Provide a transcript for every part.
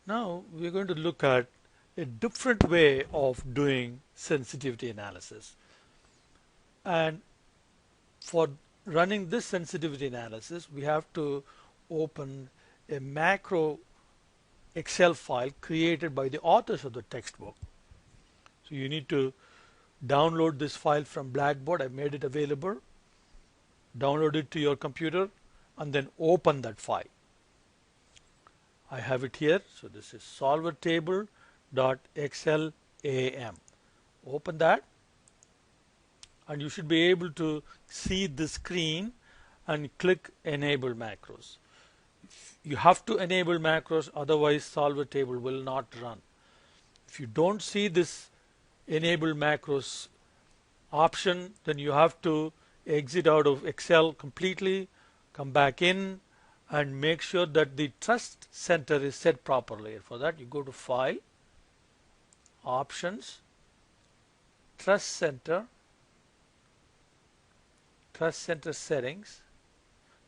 Now we're going to look at a different way of doing sensitivity analysis. And for running this sensitivity analysis, we have to open a macro Excel file created by the authors of the textbook. So you need to download this file from Blackboard. I made it available. Download it to your computer and then open that file. I have it here. So this is solvertable.xlam. Open that and you should be able to see the screen and click enable macros. You have to enable macros, otherwise solver table will not run. If you don't see this enable macros option, then you have to exit out of Excel completely, come back in and make sure that the trust center is set properly. For that you go to File, Options, Trust Center Settings.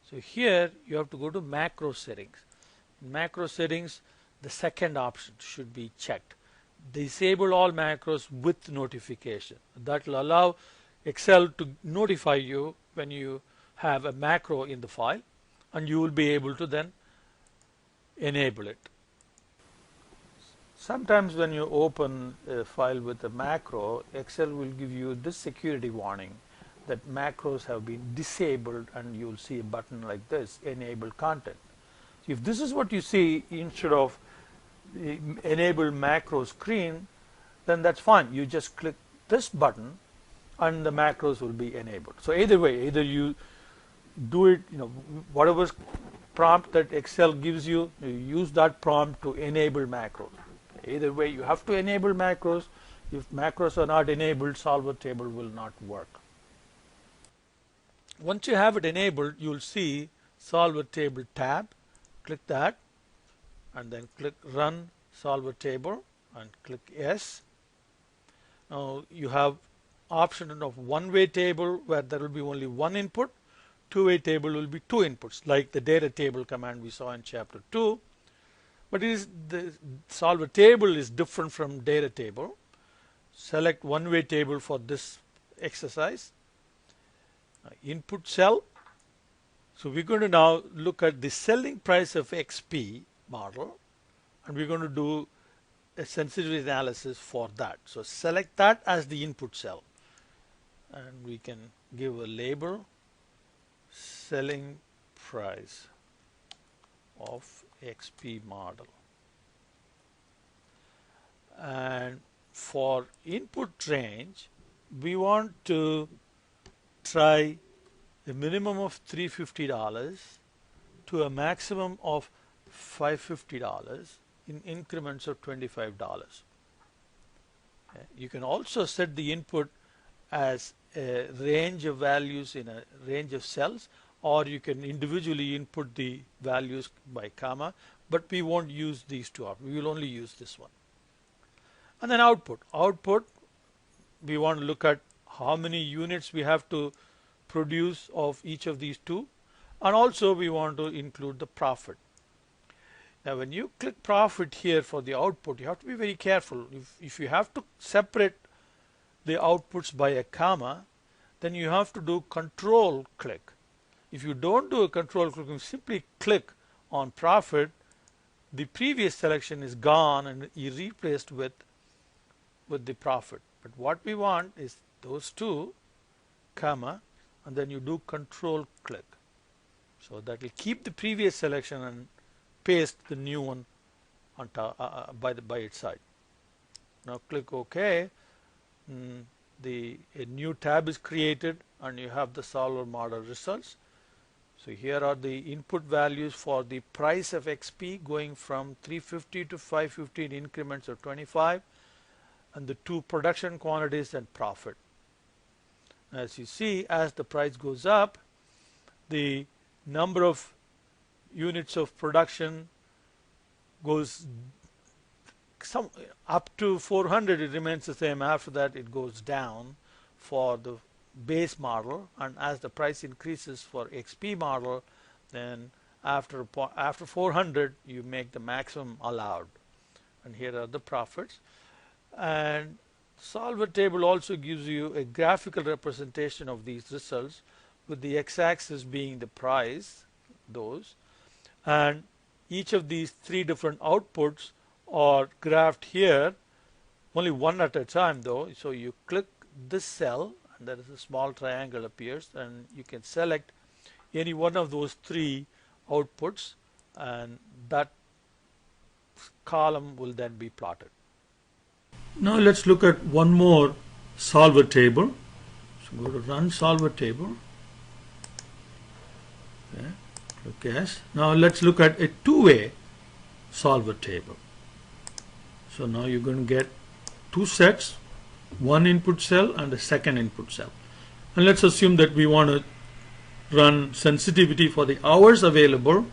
So here you have to go to Macro Settings. In Macro Settings, the second option should be checked. Disable all macros with notification. That will allow Excel to notify you when you have a macro in the file, and you will be able to then enable it. Sometimes when you open a file with a macro, Excel will give you this security warning that macros have been disabled, and you'll see a button like this, enable content. So if this is what you see instead of the enable macro screen, then that's fine. You just click this button and the macros will be enabled. So either way, either you do it, whatever prompt that Excel gives you, you use that prompt to enable macros. Either way, you have to enable macros. If macros are not enabled, solver table will not work. Once you have it enabled, you'll see solver table tab. Click that and then click run solver table and click yes. Now you have option of one-way table where there will be only one input. Two-way table will be two inputs, like the data table command we saw in chapter 2. But the solver table is different from data table. Select one-way table for this exercise. Input cell. So we're going to now look at the selling price of XP model, and we're going to do a sensitivity analysis for that. So select that as the input cell, and we can give a label, selling price of XP model. And for input range, we want to try a minimum of $350 to a maximum of $550 in increments of $25. Okay. You can also set the input as a range of values in a range of cells, or you can individually input the values by comma, but we won't use these two options. We will only use this one. And then output. Output, we want to look at how many units we have to produce of each of these two, and also we want to include the profit. Now when you click profit here for the output, you have to be very careful. If you have to separate the outputs by a comma, then you have to do control click. If you don't do a control click, you simply click on profit, the previous selection is gone and is replaced with the profit. But what we want is those two, comma, and then you do control click. So that will keep the previous selection and paste the new one on top, by its side. Now click OK. A new tab is created and you have the solver model results. So here are the input values for the price of XP going from 350 to 550 in increments of 25, and the two production quantities and profit. As you see, as the price goes up, the number of units of production goes up to 400. It remains the same. After that it goes down for the base model, and as the price increases for XP model, then after 400 you make the maximum allowed. and here are the profits. And solver table also gives you a graphical representation of these results, with the x-axis being the price, and each of these three different outputs are graphed here, only one at a time though. So you click this cell and there is a small triangle appears, and you can select any one of those three outputs, and that column will then be plotted. Now let's look at one more solver table. So go to run solver table. Okay. Click yes. Now let's look at a two-way solver table. So now you're going to get two sets, one input cell and a second input cell. And let's assume that we want to run sensitivity for the hours available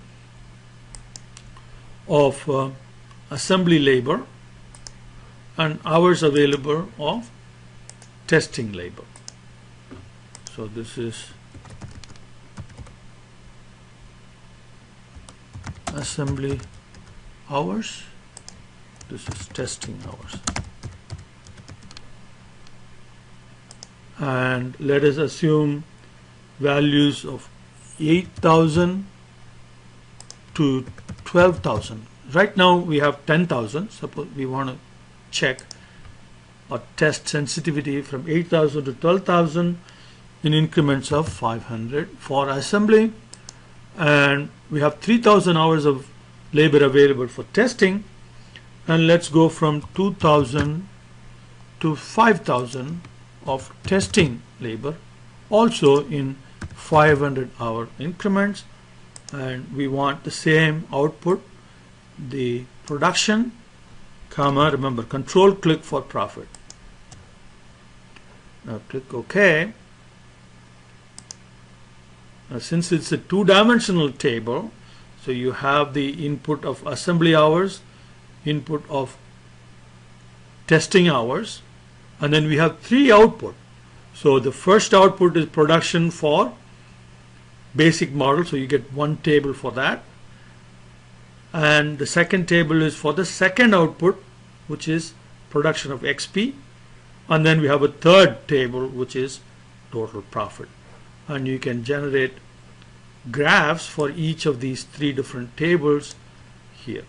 of assembly labor and hours available of testing labor. So this is assembly hours, this is testing hours. And let us assume values of 8,000 to 12,000. Right now we have 10,000. Suppose we want to check or test sensitivity from 8,000 to 12,000 in increments of 500 for assembly, and we have 3,000 hours of labor available for testing, and let's go from 2,000 to 5,000 of testing labor, also in 500 hour increments. And we want the same output, the production, comma, remember control click for profit. Now click OK. Now since it's a two-dimensional table, so you have the input of assembly hours, input of testing hours, and then we have three output. So the first output is production for basic model, so you get one table for that, and the second table is for the second output, which is production of XP, and then we have a third table which is total profit. And you can generate graphs for each of these three different tables here.